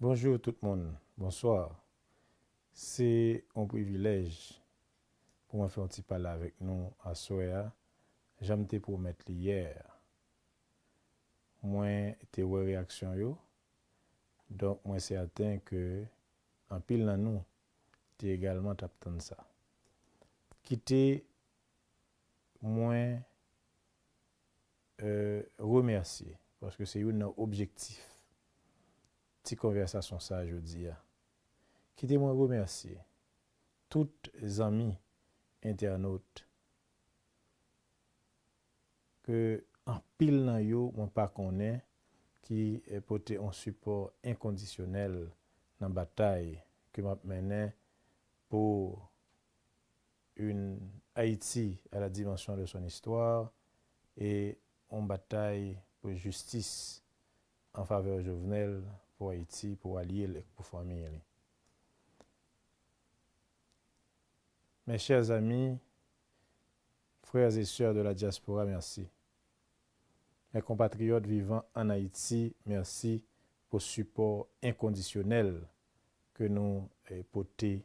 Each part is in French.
Bonjour tout le monde, bonsoir. C'est un privilège pour moi faire un petit parler avec nous à Soya. J'aime te promettre hier. Moi, te ouais réaction yo. Donc, moi, c'est certain que en pile dans nous, tu également t'attends ça. Quitter, moi, remercier parce que c'est un objectif. Petite conversation ça, je dis. Quitter, moi, remercier tous les amis internautes que en pile nan yo on pas connaît qui porté un support inconditionnel dans bataille que m'a mené pour une Haïti à la dimension de son histoire et une bataille pour justice en faveur de Jovenel pour Haïti, pour allier et pour famille. Mes chers amis, frères et sœurs de la diaspora, merci. Mes compatriotes vivant en Haïti, merci pour le support inconditionnel que nous portons.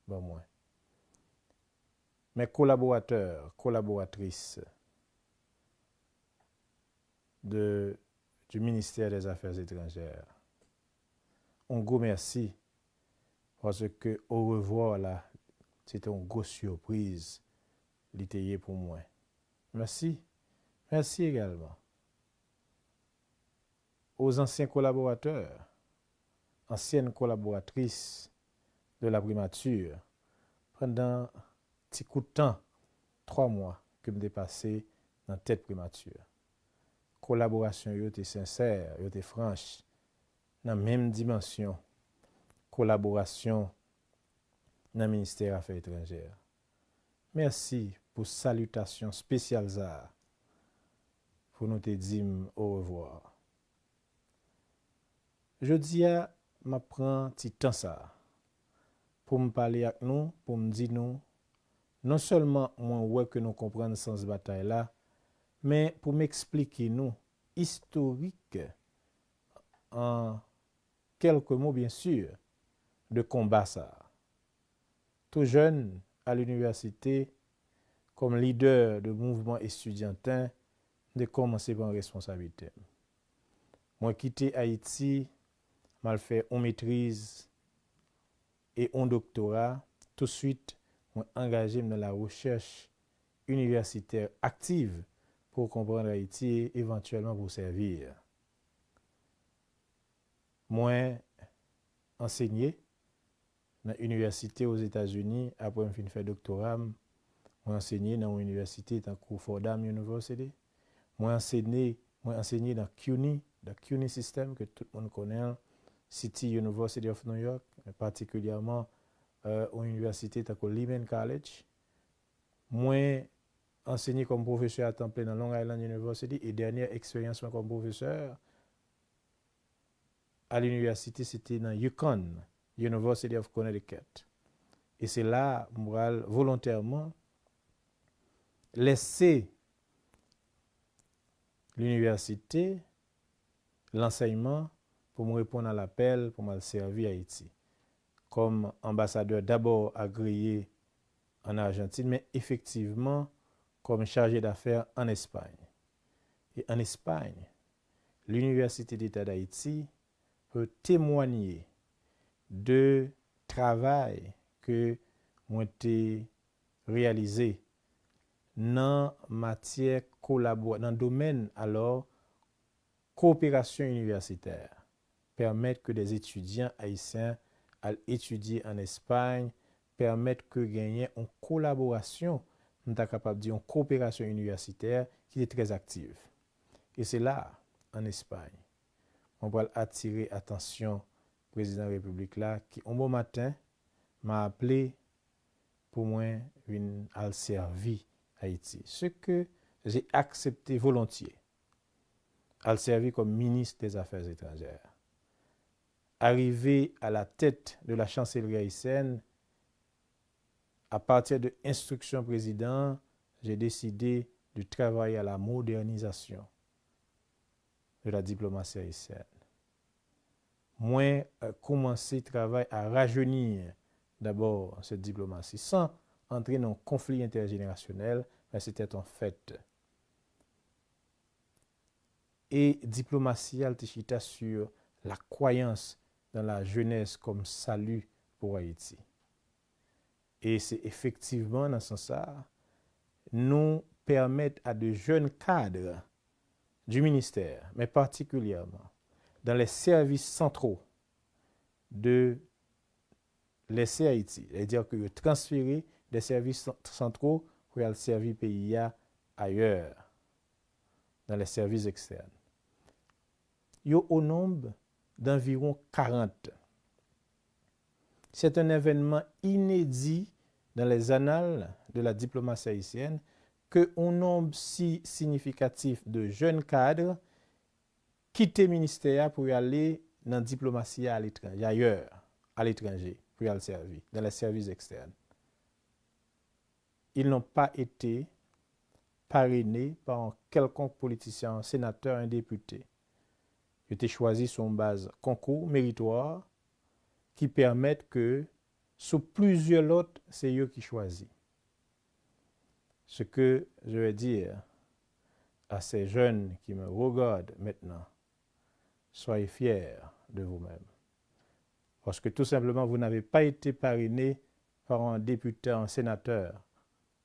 Bon, moi. Mes collaborateurs, collaboratrices du ministère des Affaires étrangères, un gros merci parce que au revoir là, c'était une grosse surprise l'été pour moi. Merci. Merci également aux anciens collaborateurs, anciennes collaboratrices de la primature pendant un petit coup de temps, 3 mois que me dépassé dans tête primature. Collaboration yo était sincère, yo était franche, dans la même dimension. Collaboration dans le ministère des Affaires étrangères. Merci pour salutation spéciale ça pour nous te dire au revoir. Je dis à m'apprend petit temps ça pour me parler avec nous, pour me dire nous non seulement moi ouais que nous comprenons sens bataille là, mais pour m'expliquer nous historique en quelques mots bien sûr de combat ça. Tout jeune à l'université comme leader de mouvement estudiantin de commencer par une responsabilité. Moi quitté Haïti, mal fait une maîtrise et un doctorat, tout de suite moi engagé dans la recherche universitaire active pour comprendre Haïti et éventuellement pour servir. Moi enseigné dans l'université aux États-Unis après me fin faire doctorat. Moi enseigné dans une université tant que Fordham University. Moi enseigné dans CUNY, le CUNY system que tout le monde connaît, City University of New York, particulièrement une université tant que Lehman College. Moi enseigné comme professeur à temps plein dans Long Island University et dernière expérience comme professeur à l'université c'était dans Yukon, University of Connecticut. Et c'est là moi volontairement laisser l'université, l'enseignement pour me répondre à l'appel pour me servir Haïti. Comme ambassadeur d'abord agréé en Argentine, mais effectivement comme chargé d'affaires en Espagne. Et en Espagne, l'Université d'État d'Haïti peut témoigner de travail que moi été réalisé dans matière collaboration dans domaine alors coopération universitaire permettre que des étudiants haïtiens à étudier en Espagne permettre que gagner une collaboration on est capable de dire une coopération universitaire qui est très active et c'est là en Espagne on va attirer attention président de la République là qui un bon matin m'a appelé pour moi une al servi Haïti ce que j'ai accepté volontiers al servi comme ministre des Affaires étrangères arrivé à la tête de la chancellerie haïtienne à partir de instructions président j'ai décidé de travailler à la modernisation de la diplomatie haïtienne. moi commencer travail à rajeunir d'abord cette diplomatie sans entrer dans un conflit intergénérationnel, mais c'était un fait. Et diplomatie elle chita sur la croyance dans la jeunesse comme salut pour Haïti. Et c'est effectivement dans ce sens nous permettre à de jeunes cadres du ministère, mais particulièrement dans les services centraux, de laisser Haïti, c'est-à-dire que transférer des services centraux pour aller servir le pays ailleurs, dans les services externes. Il y a au nombre d'environ 40. C'est un événement inédit dans les annales de la diplomatie haïtienne que un nombre si significatif de jeunes cadres quittent le ministère pour aller dans la diplomatie à l'étranger, ailleurs, à l'étranger, pour y aller servir, dans les services externes. Ils n'ont pas été parrainés par un quelconque politicien, un sénateur, un député. Ils ont été choisis sur une base concours méritoire qui permettent que, sous plusieurs autres, c'est eux qui choisissent. Ce que je vais dire à ces jeunes qui me regardent maintenant, soyez fiers de vous-même. Parce que tout simplement, vous n'avez pas été parrainé par un député, un sénateur,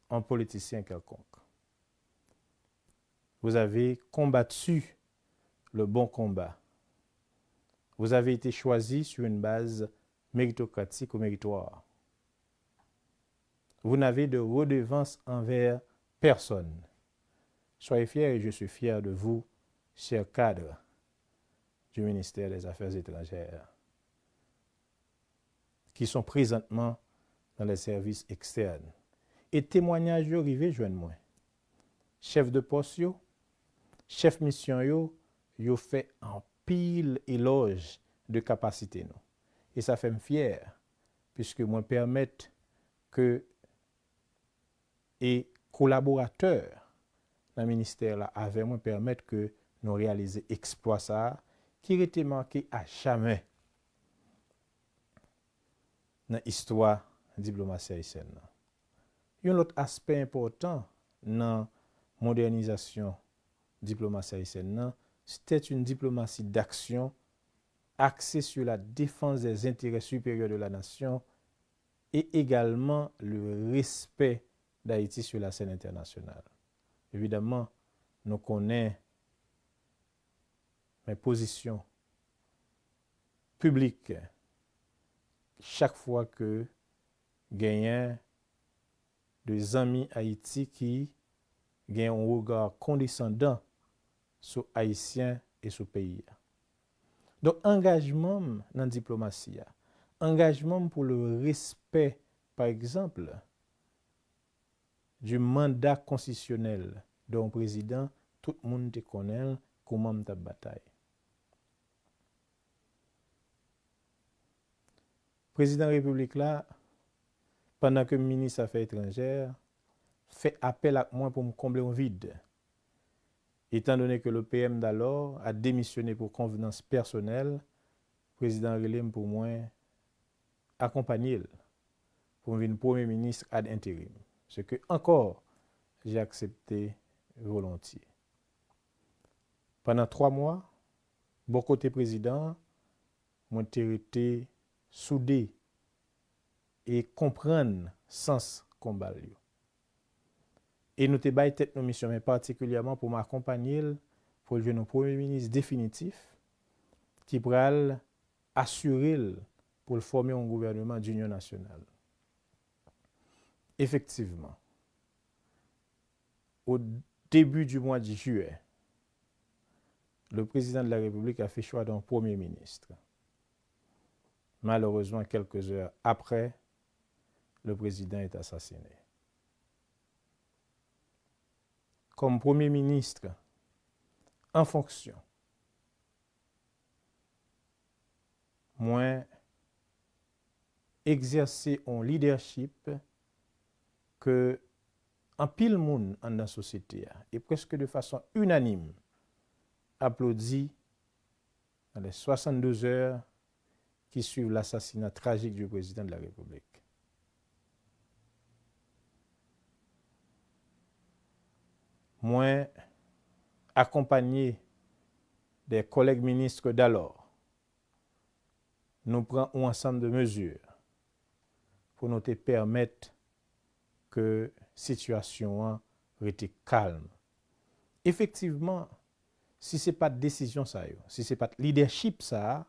un politicien quelconque. Vous avez combattu le bon combat. Vous avez été choisi sur une base méritocratique ou méritoire. Vous n'avez de redevance envers personne. Soyez fiers et je suis fier de vous, chers cadres du ministère des Affaires étrangères, qui sont présentement dans les services externes. Et témoignages arrivés, joignez-moi. Chef de poste, chef mission, yo fait en pile éloge de capacité. Nous. Et ça fait me fier, puisque moi permettre que et collaborateurs dans le ministère là avec moi permettre que nous réalisions exploit ça qui était marqué à jamais dans l'histoire de la diplomatie haïtienne. Il y a un autre aspect important dans la modernisation de la diplomatie haïtienne, c'était une diplomatie d'action axée sur la défense des intérêts supérieurs de la nation et également le respect d'Haïti sur la scène internationale. Évidemment, nous connaissons mes positions publiques chaque fois que gagnent des amis Haïti qui gagnent un regard condescendant sur Haïtiens et sur le pays. Donc, engagement dans la diplomatie, engagement pour le respect, par exemple, du mandat constitutionnel d'un président, tout le monde te connaît comment ta bataille. Le président de la République là, pendant que le ministre des Affaires étrangères fait appel à moi pour me combler un vide. Étant donné que le PM d'alors a démissionné pour convenance personnelle, le président relève pour moi accompagner pour devenir premier ministre ad intérim. Ce que encore j'ai accepté volontiers. Pendant 3 mois, bon côté président, moi été soudé et comprendre sens combat. Et nous te bail tête nos missions, mais particulièrement pour m'accompagner pour le un premier ministre définitif qui pourra assurer pour former un gouvernement d'union nationale. Effectivement, au début du mois de juillet, le président de la République a fait choix d'un premier ministre. Malheureusement, quelques heures après, le président est assassiné. Comme premier ministre en fonction, moi, exercer un leadership que en pile monde dans la société et presque de façon unanime applaudi dans les 62 heures qui suivent l'assassinat tragique du président de la République. Moi, accompagné des collègues ministres d'alors, nous prenons un ensemble de mesures pour nous permettre que la situation reste calme. Effectivement, si ce n'est pas de décision, ça, si ce n'est pas de leadership, ça,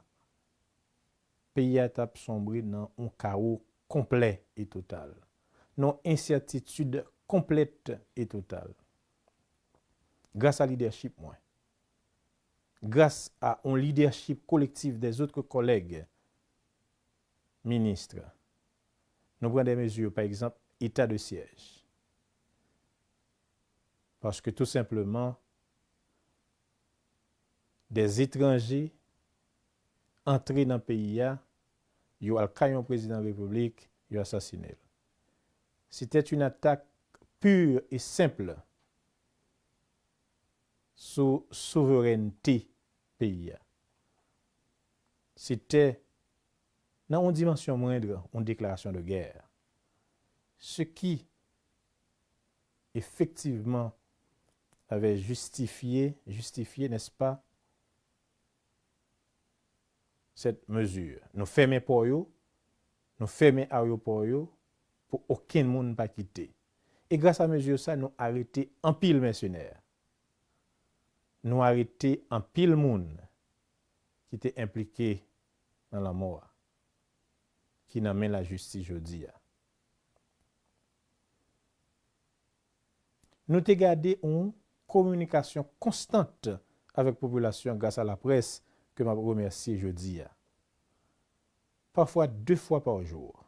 le pays a sombré dans un chaos complet et total, dans une incertitude complète et totale. Grâce à leadership, moi, grâce à un leadership collectif des autres collègues ministres, nous prenons des mesures, par exemple, état de siège. Parce que tout simplement, des étrangers entrés dans le pays, ils ont le président de la République, ils ont assassiné. C'était une attaque pure et simple sur la souveraineté du pays. C'était, dans une dimension moindre, une déclaration de guerre. Ce qui, effectivement, avait justifié, n'est-ce pas, cette mesure. Nous fermons pour eux, nous fermons l'aéroport pour aucun monde pas quitter. Et grâce à la mesure ça, nous arrêtons un pile mercenaires. Nous arrêtons un pile monde qui était impliqué dans la mort, qui n'a même la justice aujourd'hui. Nous avons gardé une communication constante avec la population grâce à la presse que je remercie aujourd'hui. Parfois 2 fois par jour.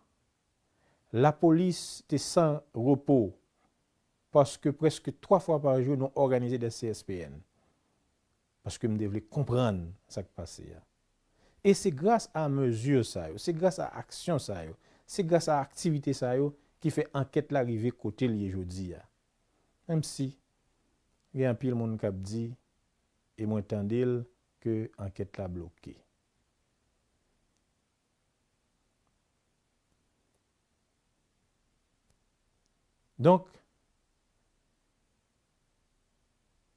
La police était sans repos parce que presque 3 fois par jour, nous organisons des CSPN. Parce que nous devons comprendre ce qui passe. Et c'est grâce à mesure ça, c'est grâce à action ça, c'est grâce à activité ça qui fait enquête l'arrivée côté lié aujourd'hui. Même si il y a un pile monde qui dit et moi entendil que enquête la bloquée. Donc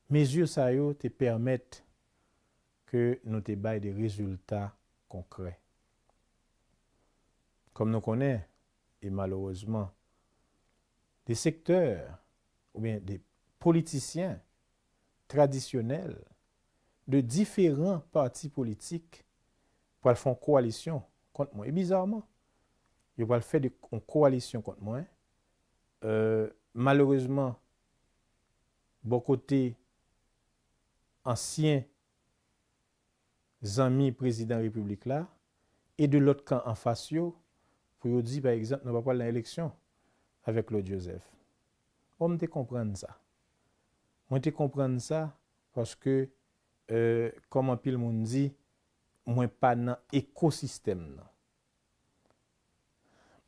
mesures ça te permettent que nous te baillons des résultats concrets. Comme nous connaissons, et malheureusement, des secteurs ou bien des politiciens traditionnels de différents partis politiques pour faire une coalition contre moi. Et bizarrement, ils vont faire une coalition contre moi. Malheureusement, bon côté anciens amis président de la République là, et de l'autre camp en face, pour dire par exemple, nous ne va pas l'élection avec Claude Joseph. On te comprendre ça. On te comprendre ça parce que, comme un pile monde dit, moi pas dans l'écosystème.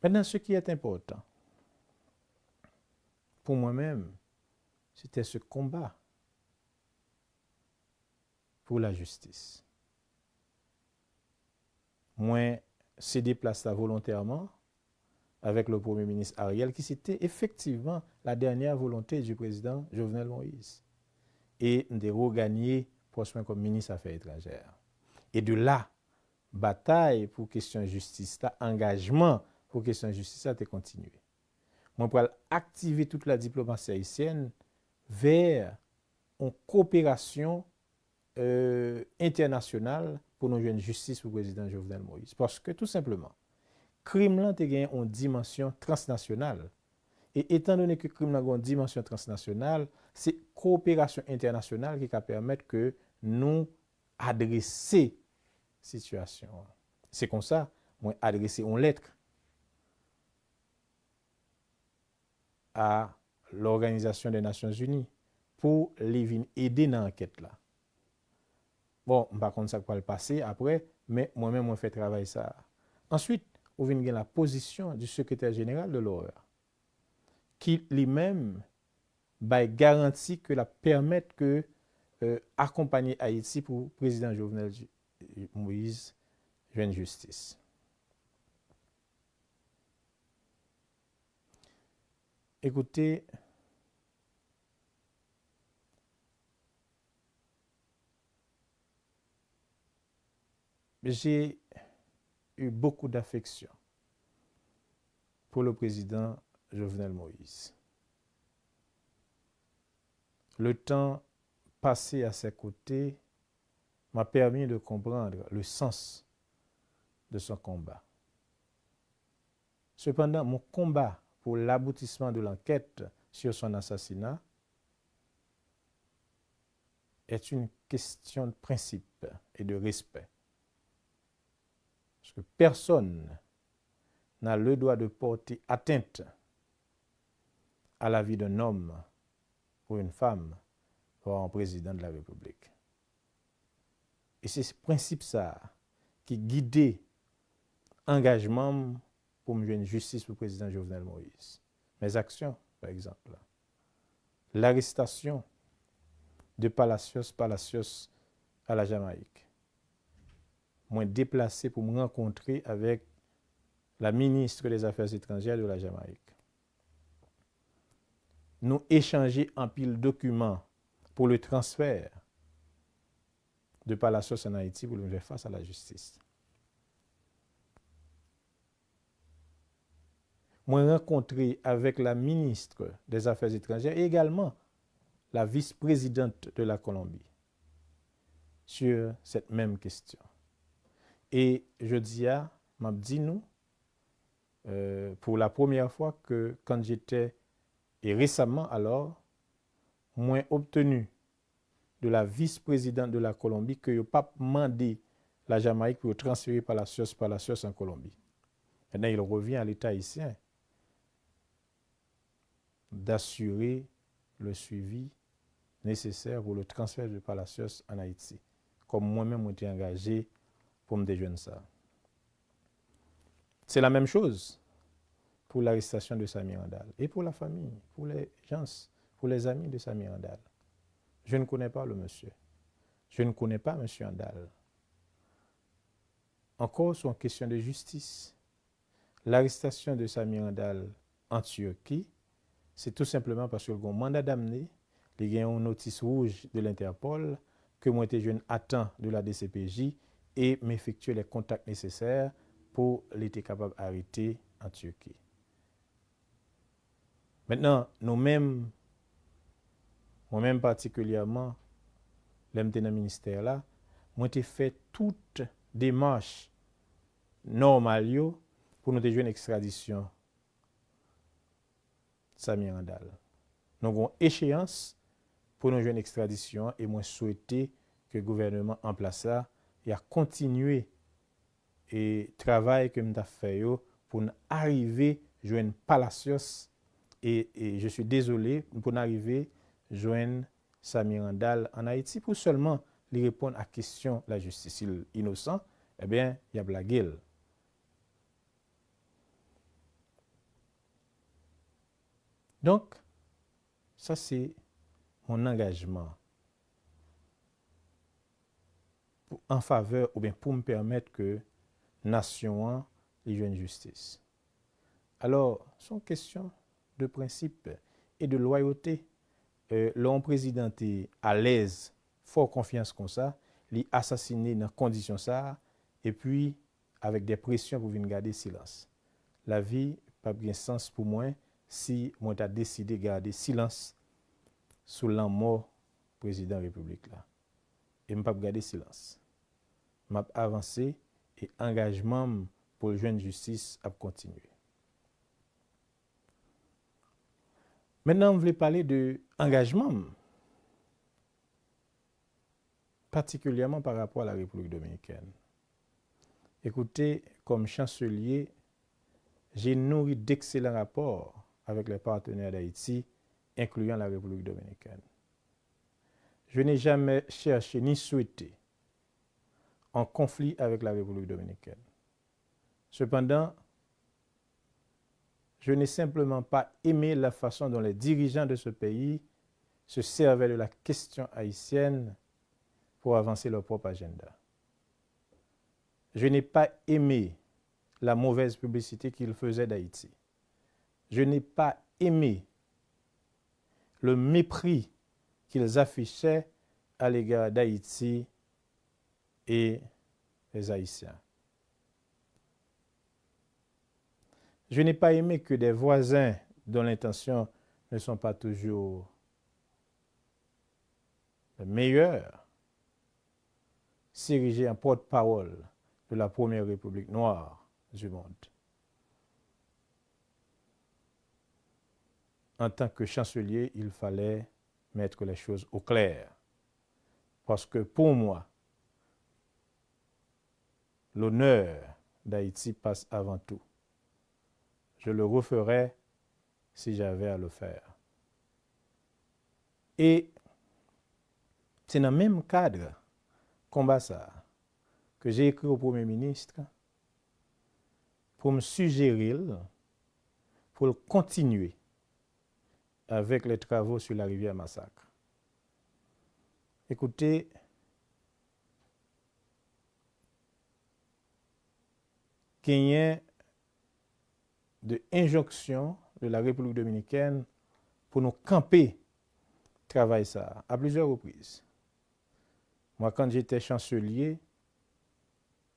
Maintenant, ce qui est important, pour moi-même, c'était ce combat pour la justice. Moi, cédé place là volontairement avec le Premier ministre Ariel, qui c'était effectivement la dernière volonté du président Jovenel Moïse. Et de regagner poste comme ministre des Affaires étrangères. Et de là, bataille pour question de justice, engagement pour question de justice, ça a continué. Moi, pour activer toute la diplomatie haïtienne vers une coopération internationale pour nous jouer une justice pour le président Jovenel Moïse. Parce que tout simplement, crime là a une dimension transnationale. Et étant donné que le crime a une dimension transnationale, c'est coopération internationale qui va permettre que nous adresser la situation. C'est comme ça, moi adresser une lettre à l'Organisation des Nations Unies pour les aider dans l'enquête là. Bon, par contre, ça va le passer après, mais moi-même, je fais travail ça. Ensuite, on vient la position du secrétaire général de l'OEA, qui lui-même garantit que la permettre que accompagner Haïti pour le président Jovenel Moïse joue une justice. Écoutez, j'ai eu beaucoup d'affection pour le président Jovenel Moïse. Le temps passé à ses côtés m'a permis de comprendre le sens de son combat. Cependant, mon combat pour l'aboutissement de l'enquête sur son assassinat est une question de principe et de respect. Parce que personne n'a le droit de porter atteinte à la vie d'un homme ou une femme ou un président de la République. Et c'est ce principe ça qui guidait l'engagement pour me joindre justice pour le président Jovenel Moïse. Mes actions, par exemple. L'arrestation de Palacios à la Jamaïque. Moi déplacé pour me rencontrer avec la ministre des Affaires étrangères de la Jamaïque. Nous échanger en pile documents pour le transfert de Palacios en Haïti pour le faire face à la justice. Moi rencontré avec la ministre des Affaires étrangères et également la vice-présidente de la Colombie sur cette même question. Et je dis à m'a dit nous pour la première fois que quand j'étais et récemment alors moi obtenu de la vice-présidente de la Colombie que yo pas demandé la Jamaïque pour transférer Palacios en Colombie. Maintenant il revient à l'État haïtien d'assurer le suivi nécessaire pour le transfert de Palacios en Haïti. Comme moi-même, j'ai été engagé pour me déjeuner ça. C'est la même chose pour l'arrestation de Samir Andal et pour la famille, pour les gens, pour les amis de Samir Andal. Je ne connais pas le monsieur. Je ne connais pas monsieur Andal. Encore sur une question de justice. L'arrestation de Samir Andal en Turquie, c'est tout simplement parce que le mandat d'amener, il y a une notice rouge de l'Interpol que moi été jeune à temps de la DCPJ et m'effectuer les contacts nécessaires pour l'être capable d'arrêter en Turquie. Maintenant, nous-mêmes, moi-même particulièrement, l'MT dans le ministère là, moi été fait toute démarche normale pour nous jouer une extradition Samir Andal. Nous avons une échéance pour nous jouer une extradition et moi souhaiter que le gouvernement en place là et à continuer et travail que nous avons fait pour arriver à joindre Palacios et je suis désolé pour arriver à joindre Samir Andal en Haïti pour seulement lui répondre à la question de la justice. S'il est innocent, eh bien, il y a la gueule. Donc, ça c'est mon engagement en faveur ou bien pour me permettre que la nation ait une justice. Alors, c'est une question de principe et de loyauté. L'homme président est à l'aise, fort confiance comme ça, il assassiné dans conditions ça, et puis avec des pressions pour venir garder silence. La vie n'a pas bien sens pour moi si moi j'ai décidé de garder silence sous la mort président de la République là. Et je ne pas garder silence. Je vais avancer et engagement pour le jeune justice a continuer. Maintenant, on voulait parler de engagement, particulièrement par rapport à la République dominicaine. Écoutez, comme chancelier, j'ai nourri d'excellents rapports avec les partenaires d'Haïti, incluant la République dominicaine. Je n'ai jamais cherché ni souhaité en conflit avec la République dominicaine. Cependant, je n'ai simplement pas aimé la façon dont les dirigeants de ce pays se servaient de la question haïtienne pour avancer leur propre agenda. Je n'ai pas aimé la mauvaise publicité qu'ils faisaient d'Haïti. Je n'ai pas aimé le mépris qu'ils affichaient à l'égard d'Haïti et des Haïtiens. Je n'ai pas aimé que des voisins dont l'intention ne sont pas toujours les meilleures s'érigeaient en porte-parole de la première république noire du monde. En tant que chancelier, il fallait mettre les choses au clair. Parce que pour moi, l'honneur d'Haïti passe avant tout. Je le referais si j'avais à le faire. Et c'est dans le même cadre, combat ça, que j'ai écrit au Premier ministre pour me suggérer, pour continuer avec les travaux sur la rivière Massacre. Écoutez, qu'il y ait de injonction de la République dominicaine pour nous camper travail ça à plusieurs reprises. Moi, quand j'étais chancelier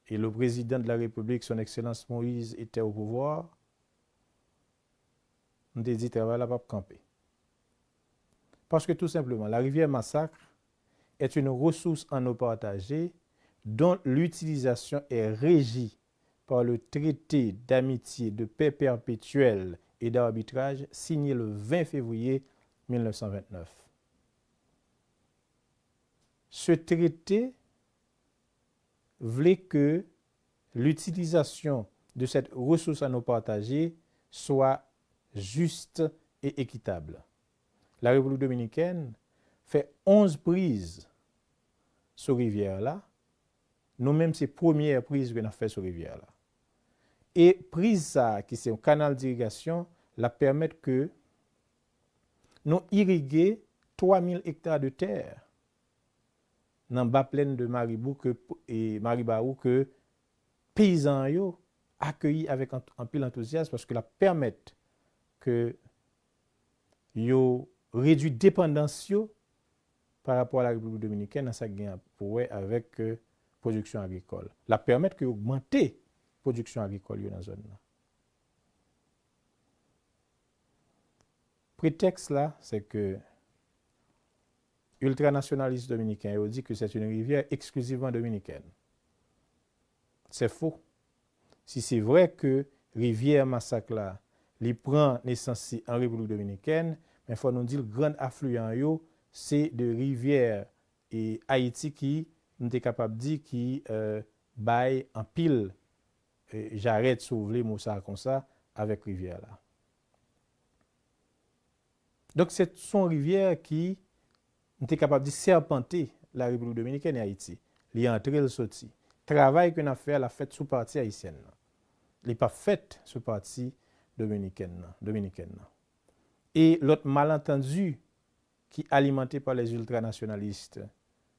et le président de la République, son Excellence Moïse, était au pouvoir, on a dit travail là pas camper. Parce que tout simplement, la rivière Massacre est une ressource en eau partagée dont l'utilisation est régie par le traité d'amitié, de paix perpétuelle et d'arbitrage signé le 20 février 1929. Ce traité voulait que l'utilisation de cette ressource en eau partagée soit juste et équitable. La République dominicaine fait 11 prises sur rivière-là. Nous-mêmes, c'est première prise qu'on a fait sur rivière-là. Et prise ça, qui c'est un canal d'irrigation, la permettre que nous irriguer 3000 hectares de terre dans la bas plaine de Maribaou que paysans yo accueillis avec un pile enthousiasme parce que la permettre que yo réduit dépendance par rapport à la République dominicaine dans sa gain pour avec production agricole. La permettre que augmenter production agricole dans la zone là. Prétexte là, c'est que ultranationalistes dominicains ont dit que c'est une rivière exclusivement dominicaine. C'est faux. Si c'est vrai que rivière Massacre là, il prend naissance en République dominicaine, mais il faut nous dire le grand affluent yo, c'est de rivière et Haïti qui nous est capable de dire qui baille en pile. J'arrête s'ouvrir Moussa comme ça avec rivière là. Donc c'est son rivière qui était capable de serpenter la République dominicaine et Haïti. Il est entré, il sorti. Travail qu'on a fait, la fête sous partie haïtienne. Il n'est pas fait sous partie dominicaine. Et l'autre malentendu qui alimenté par les ultranationalistes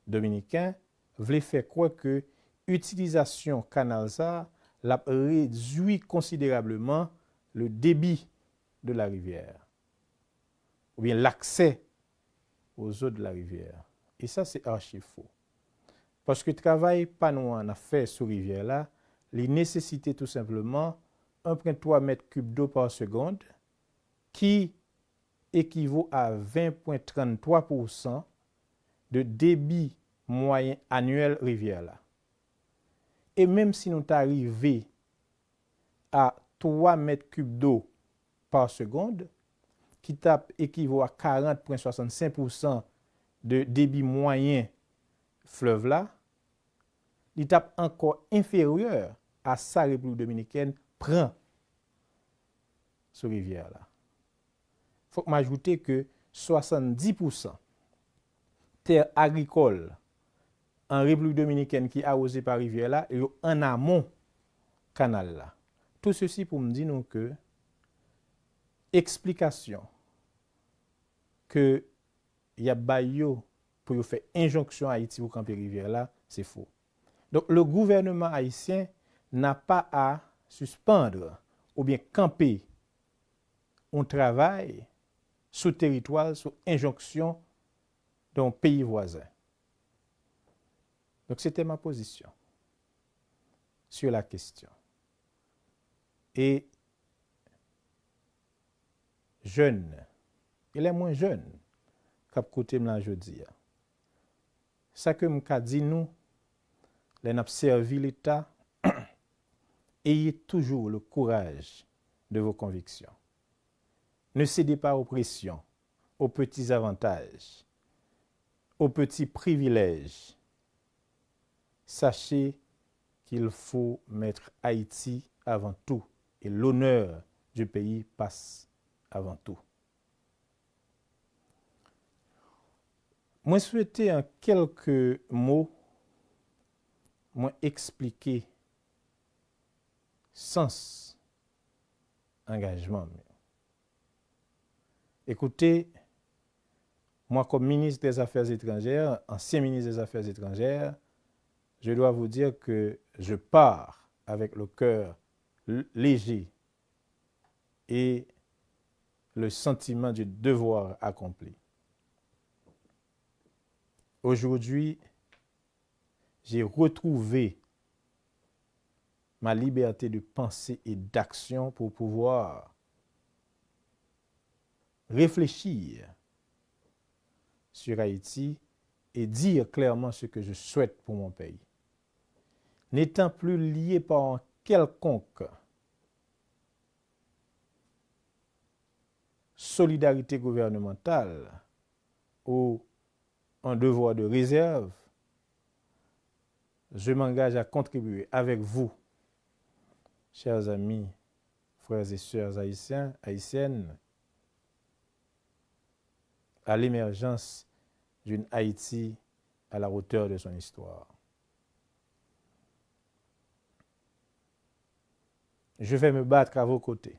dominicains voulait faire croire que l'utilisation canal ça l'a réduit considérablement le débit de la rivière ou bien l'accès aux eaux de la rivière. Et ça, c'est archi faux. Parce que le travail pas nous en a fait sur rivière là, il nécessitait tout simplement 1,3 mètres cubes d'eau par seconde qui équivaut à 20,33% de débit moyen annuel rivière là. Et même si nous arrivons à 3 mètres cubes d'eau par seconde, qui équivaut à 40,65% de débit moyen fleuve là, il tape encore inférieur à sa République dominicaine prend sur rivière là. Il faut m'ajouter que 70% terre agricole en République dominicaine qui est arrosée par rivière là et en amont canal là. Tout ceci pour me dire que explication que y a bayo pour faire injonction à Haïti pour camper rivière là, c'est faux. Donc le gouvernement haïtien n'a pas à suspendre ou bien camper un travail sous territoire, sous injonction d'un pays voisin. Donc c'était ma position sur la question. Et jeunes, et les moins jeunes, qui ont écouté là aujourd'hui, ça que je dis nous, les n'a servi l'État, ayez toujours le courage de vos convictions. Ne cédez pas aux pressions, aux petits avantages, aux petits privilèges. Sachez qu'il faut mettre Haïti avant tout et l'honneur du pays passe avant tout. Moi, souhaiter en quelques mots, moi expliquer sens engagement. Écoutez, moi comme ministre des Affaires étrangères, ancien ministre des Affaires étrangères, je dois vous dire que je pars avec le cœur léger et le sentiment du devoir accompli. Aujourd'hui, j'ai retrouvé ma liberté de pensée et d'action pour pouvoir réfléchir sur Haïti et dire clairement ce que je souhaite pour mon pays. N'étant plus lié par un quelconque solidarité gouvernementale ou un devoir de réserve, je m'engage à contribuer avec vous, chers amis, frères et sœurs haïtiens, haïtiennes, à l'émergence d'une Haïti à la hauteur de son histoire. Je vais me battre à vos côtés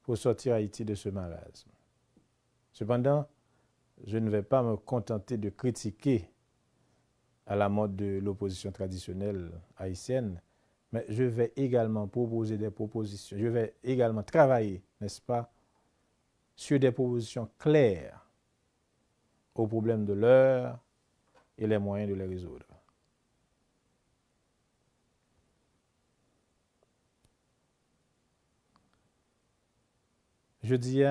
pour sortir Haïti de ce marasme. Cependant, je ne vais pas me contenter de critiquer à la mode de l'opposition traditionnelle haïtienne, mais je vais également proposer des propositions. Je vais également travailler, n'est-ce pas, sur des propositions claires aux problèmes de l'heure et les moyens de les résoudre. Je dis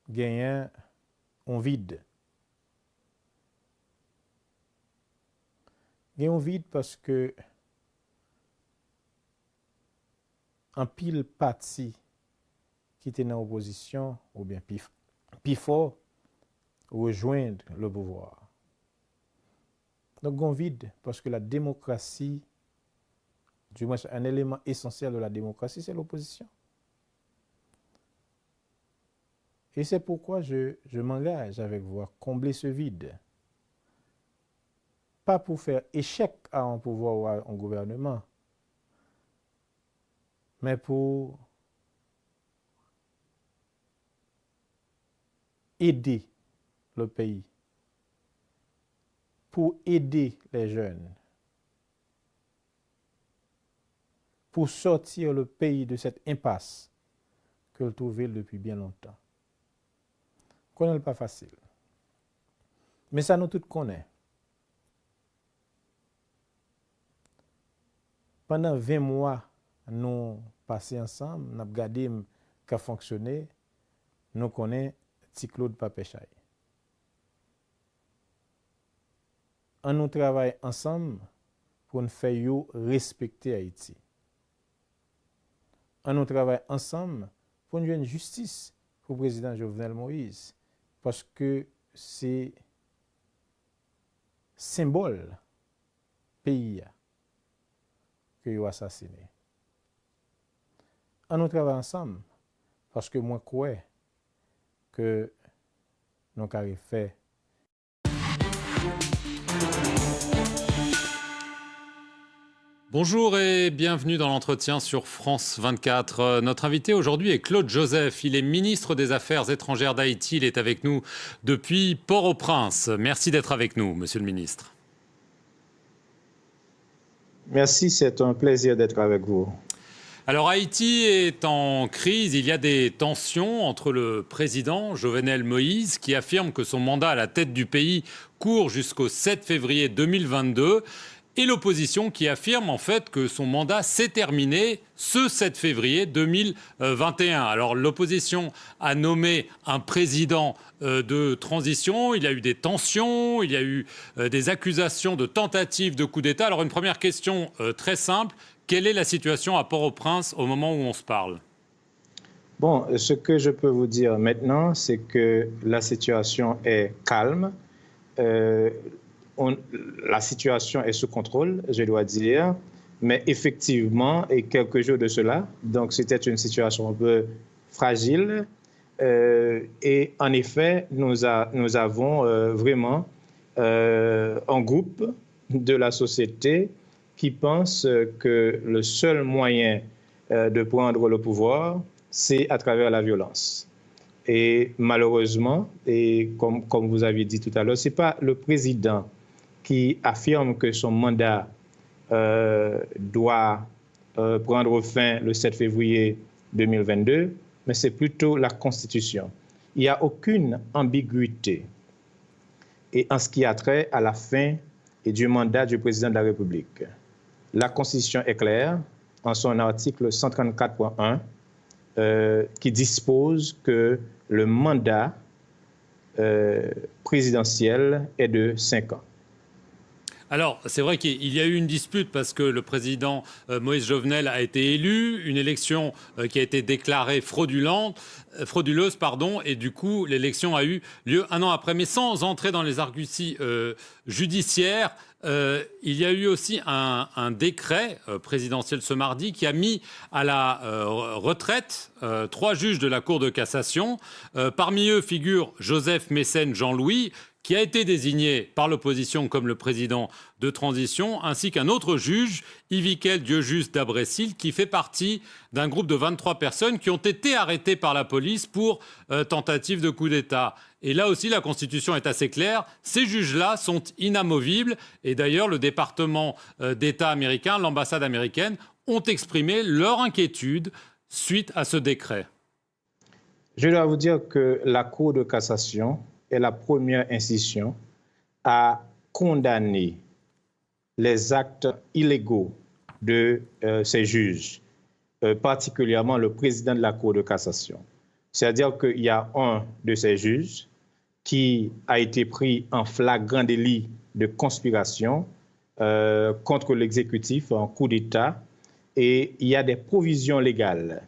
gagner un vide. Gagner un vide parce que en pile parti qui était dans l'opposition, ou bien plus fort, rejoindre le pouvoir. Donc, un vide parce que la démocratie, du moins un élément essentiel de la démocratie, c'est l'opposition. Et c'est pourquoi je m'engage avec vous à combler ce vide. Pas pour faire échec à un pouvoir ou à un gouvernement, mais pour aider le pays, pour aider les jeunes, pour sortir le pays de cette impasse que le trouvait depuis bien longtemps. Connaît pas facile. Mais ça nous tous connaît. Pendant 20 mois, nous passons ensemble, nous avons regardé qu'a fonctionné, nous connaissons Ti Claude Papechay. On nous travaille ensemble pour nous faire respecter Haïti. On nous travaille ensemble pour nous donner une justice pour le président Jovenel Moïse. Parce que c'est symbole pays que vous assassiné. On nous travaille ensemble parce que moi, je crois que nous avons fait. Bonjour et bienvenue dans l'entretien sur France 24. Notre invité aujourd'hui est Claude Joseph. Il est ministre des Affaires étrangères d'Haïti. Il est avec nous depuis Port-au-Prince. Merci d'être avec nous, monsieur le ministre. Merci, c'est un plaisir d'être avec vous. Alors Haïti est en crise, il y a des tensions entre le président Jovenel Moïse qui affirme que son mandat à la tête du pays court jusqu'au 7 février 2022 et l'opposition qui affirme en fait que son mandat s'est terminé ce 7 février 2021. Alors l'opposition a nommé un président de transition, il y a eu des tensions, il y a eu des accusations de tentatives de coup d'État. Alors une première question très simple. Quelle est la situation à Port-au-Prince au moment où on se parle? Bon, ce que je peux vous dire maintenant, c'est que la situation est calme. La situation est sous contrôle, je dois dire. Mais effectivement, et quelques jours de cela, donc c'était une situation un peu fragile. Et en effet, nous avons vraiment un groupe de la société qui pense que le seul moyen de prendre le pouvoir, c'est à travers la violence. Et malheureusement, et comme vous avez dit tout à l'heure, ce n'est pas le président qui affirme que son mandat doit prendre fin le 7 février 2022, mais c'est plutôt la Constitution. Il n'y a aucune ambiguïté et en ce qui a trait à la fin et du mandat du président de la République. La Constitution est claire en son article 134.1 qui dispose que le mandat présidentiel est de 5 ans. Alors, c'est vrai qu'il y a eu une dispute parce que le président Moïse Jovenel a été élu, une élection qui a été déclarée frauduleuse, et du coup, l'élection a eu lieu un an après. Mais sans entrer dans les arguties judiciaires, il y a eu aussi un décret présidentiel ce mardi qui a mis à la retraite 3 juges de la Cour de cassation. Parmi eux figure Joseph Mécène Jean-Louis, qui a été désigné par l'opposition comme le président de transition, ainsi qu'un autre juge, Yvikel Dieu-Juste d'Abrécile, qui fait partie d'un groupe de 23 personnes qui ont été arrêtées par la police pour tentative de coup d'État. Et là aussi, la Constitution est assez claire. Ces juges-là sont inamovibles. Et d'ailleurs, le département d'État américain, l'ambassade américaine, ont exprimé leur inquiétude suite à ce décret. Je dois vous dire que la Cour de cassation est la première institution à condamner les actes illégaux de ces juges, particulièrement le président de la Cour de cassation. C'est-à-dire qu'il y a un de ces juges qui a été pris en flagrant délit de conspiration contre l'exécutif en coup d'État, et il y a des provisions légales,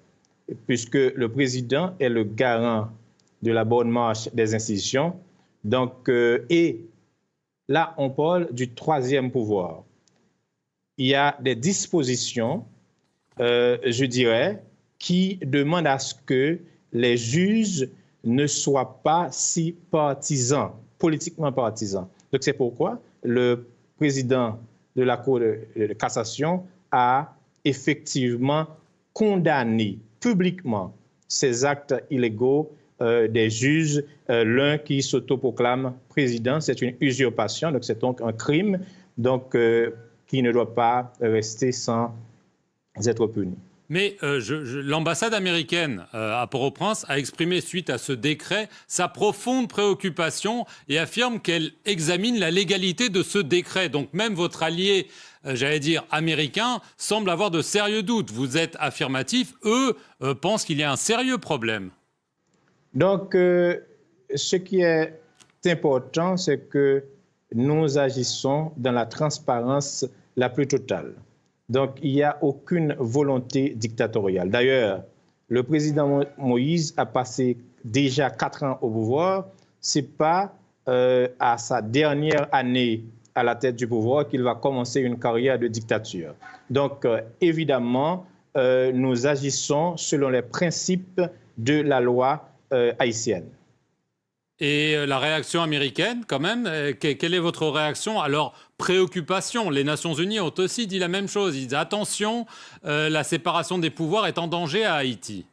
puisque le président est le garant de la bonne marche des institutions. Donc, et là, on parle du troisième pouvoir. Il y a des dispositions, je dirais, qui demandent à ce que les juges ne soient pas si partisans, politiquement partisans. Donc, c'est pourquoi le président de la Cour de cassation a effectivement condamné publiquement ces actes illégaux des juges, l'un qui s'autoproclame président, c'est une usurpation, donc c'est donc un crime, donc qui ne doit pas rester sans être puni. Mais l'ambassade américaine à Port-au-Prince a exprimé suite à ce décret sa profonde préoccupation et affirme qu'elle examine la légalité de ce décret. Donc même votre allié, j'allais dire américain, semble avoir de sérieux doutes. Vous êtes affirmatif, eux pensent qu'il y a un sérieux problème. Donc, ce qui est important, c'est que nous agissons dans la transparence la plus totale. Donc, il n'y a aucune volonté dictatoriale. D'ailleurs, le président Moïse a passé déjà 4 ans au pouvoir. Ce n'est pas à sa dernière année à la tête du pouvoir qu'il va commencer une carrière de dictature. Donc, évidemment, nous agissons selon les principes de la loi haïtienne. Et la réaction américaine, quand même, quelle est votre réaction à leur préoccupation? Les Nations Unies ont aussi dit la même chose. Ils disent attention, la séparation des pouvoirs est en danger à Haïti.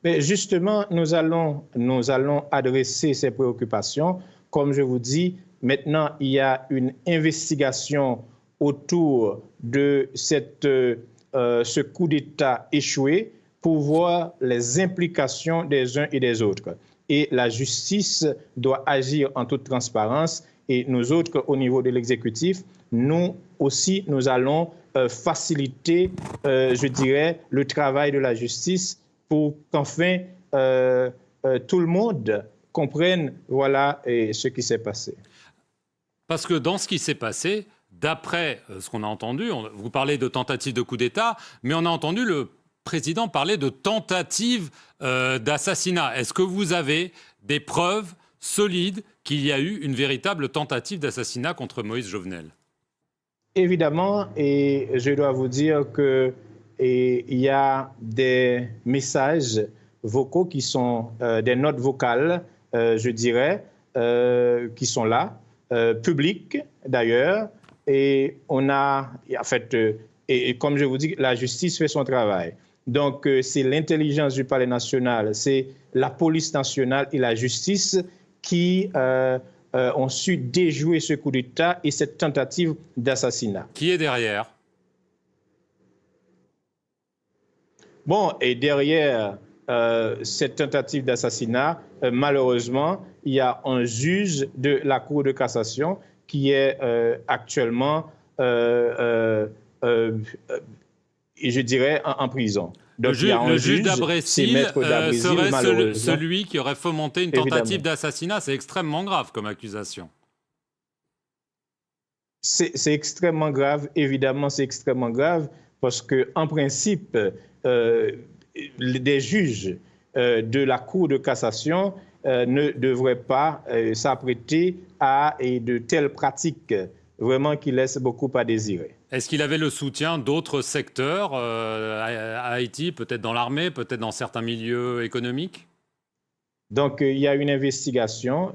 Mais justement, nous allons adresser ces préoccupations. Comme je vous dis, maintenant, il y a une investigation autour de cette ce coup d'État échoué pour voir les implications des uns et des autres. Et la justice doit agir en toute transparence. Et nous autres, au niveau de l'exécutif, nous aussi, nous allons faciliter, je dirais, le travail de la justice pour qu'enfin tout le monde comprenne, voilà, ce qui s'est passé. Parce que dans ce qui s'est passé, d'après ce qu'on a entendu, vous parlez de tentative de coup d'État, mais on a entendu le président parler de tentative d'assassinat. Est-ce que vous avez des preuves solides qu'il y a eu une véritable tentative d'assassinat contre Moïse Jovenel? Évidemment, et je dois vous dire qu'il y a des messages vocaux qui sont des notes vocales, je dirais, qui sont là, publiques d'ailleurs, et on a, en fait, et comme je vous dis, la justice fait son travail. Donc, c'est l'intelligence du Palais national, c'est la police nationale et la justice qui ont su déjouer ce coup d'État et cette tentative d'assassinat. Qui est derrière? Bon, et derrière cette tentative d'assassinat, malheureusement, il y a un juge de la Cour de cassation qui est actuellement, je dirais, en prison. Donc, le juge d'Abrésil serait celui qui aurait fomenté une tentative d'assassinat. C'est extrêmement grave comme accusation. C'est extrêmement grave, évidemment, c'est extrêmement grave, parce qu'en principe, des juges de la Cour de cassation ne devraient pas s'apprêter à de telles pratiques, vraiment qui laissent beaucoup à désirer. Est-ce qu'il avait le soutien d'autres secteurs à Haïti, peut-être dans l'armée, peut-être dans certains milieux économiques? Donc, il y a une investigation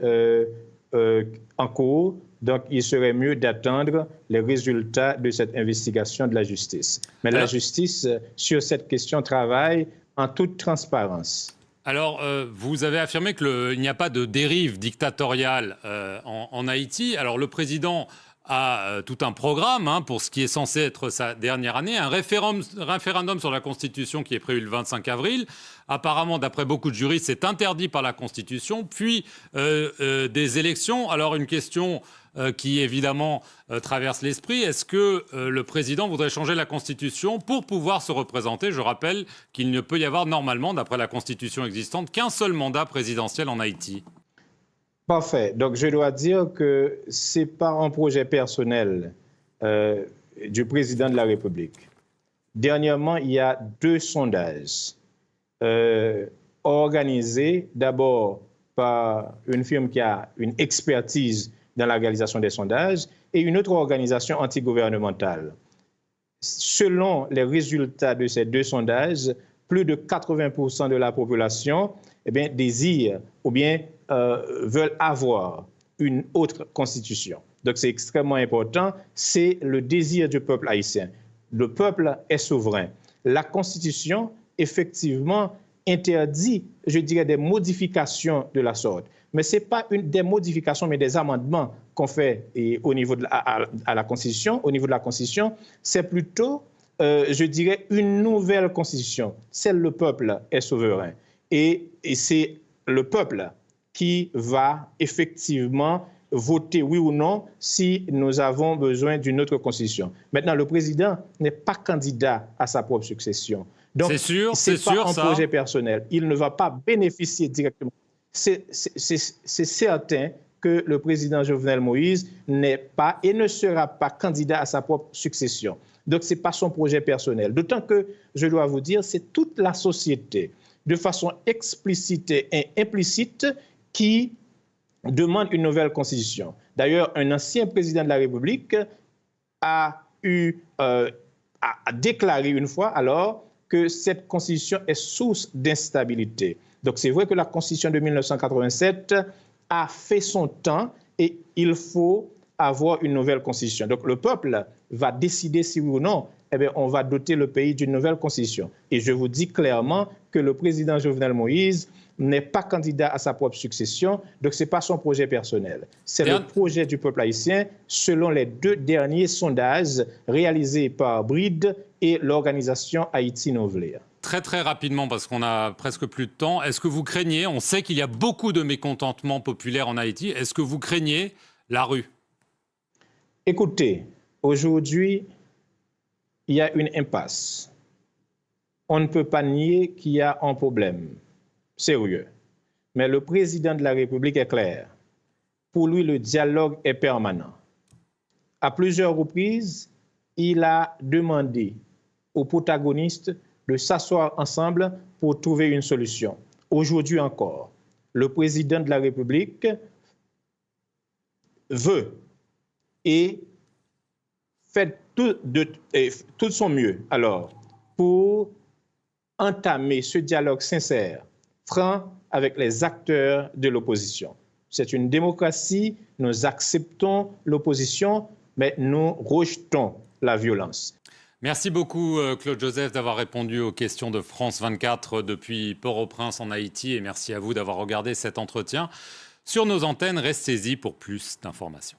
en cours. Donc, il serait mieux d'attendre les résultats de cette investigation de la justice. Mais la justice, sur cette question, travaille en toute transparence. Alors, vous avez affirmé qu'il n'y a pas de dérive dictatoriale en Haïti. Alors, le président a tout un programme pour ce qui est censé être sa dernière année, un référendum sur la Constitution qui est prévu le 25 avril. Apparemment, d'après beaucoup de juristes, c'est interdit par la Constitution, puis des élections. Alors, une question qui, évidemment, traverse l'esprit, est-ce que le président voudrait changer la Constitution pour pouvoir se représenter? Je rappelle qu'il ne peut y avoir normalement, d'après la Constitution existante, qu'un seul mandat présidentiel en Haïti. Parfait. Donc, je dois dire que ce n'est pas un projet personnel du président de la République. Dernièrement, il y a 2 sondages organisés d'abord par une firme qui a une expertise dans la réalisation des sondages et une autre organisation antigouvernementale. Selon les résultats de ces 2 sondages, plus de 80% de la population désire ou bien veulent avoir une autre constitution. Donc c'est extrêmement important, c'est le désir du peuple haïtien. Le peuple est souverain. La constitution, effectivement, interdit, je dirais, des modifications de la sorte. Mais ce n'est pas des modifications, mais des amendements qu'on fait au niveau de la Constitution. Au niveau de la Constitution, c'est plutôt, je dirais, une nouvelle Constitution. Celle le peuple est souverain. Et c'est le peuple qui va effectivement voter oui ou non si nous avons besoin d'une autre constitution. Maintenant, le président n'est pas candidat à sa propre succession. Donc, c'est pas un projet personnel. Il ne va pas bénéficier directement. C'est certain que le président Jovenel Moïse n'est pas et ne sera pas candidat à sa propre succession. Donc, ce n'est pas son projet personnel. D'autant que, je dois vous dire, c'est toute la société, de façon explicite et implicite, qui demande une nouvelle constitution. D'ailleurs, un ancien président de la République a déclaré une fois alors que cette constitution est source d'instabilité. Donc c'est vrai que la constitution de 1987 a fait son temps et il faut avoir une nouvelle constitution. Donc le peuple va décider si oui ou non eh bien, on va doter le pays d'une nouvelle constitution. Et je vous dis clairement que le président Jovenel Moïse n'est pas candidat à sa propre succession, donc ce n'est pas son projet personnel. C'est le projet du peuple haïtien selon les 2 derniers sondages réalisés par BRID et l'organisation Haïti Nouvelle. Très très rapidement, parce qu'on a presque plus de temps, est-ce que vous craignez, on sait qu'il y a beaucoup de mécontentement populaire en Haïti, est-ce que vous craignez la rue? Écoutez, aujourd'hui, il y a une impasse. On ne peut pas nier qu'il y a un problème sérieux. Mais le président de la République est clair. Pour lui, le dialogue est permanent. À plusieurs reprises, il a demandé aux protagonistes de s'asseoir ensemble pour trouver une solution. Aujourd'hui encore, le président de la République veut et fait tout de son mieux alors pour entamer ce dialogue sincère, franc avec les acteurs de l'opposition. C'est une démocratie, nous acceptons l'opposition, mais nous rejetons la violence. Merci beaucoup Claude Joseph d'avoir répondu aux questions de France 24 depuis Port-au-Prince en Haïti et merci à vous d'avoir regardé cet entretien. Sur nos antennes, restez-y pour plus d'informations.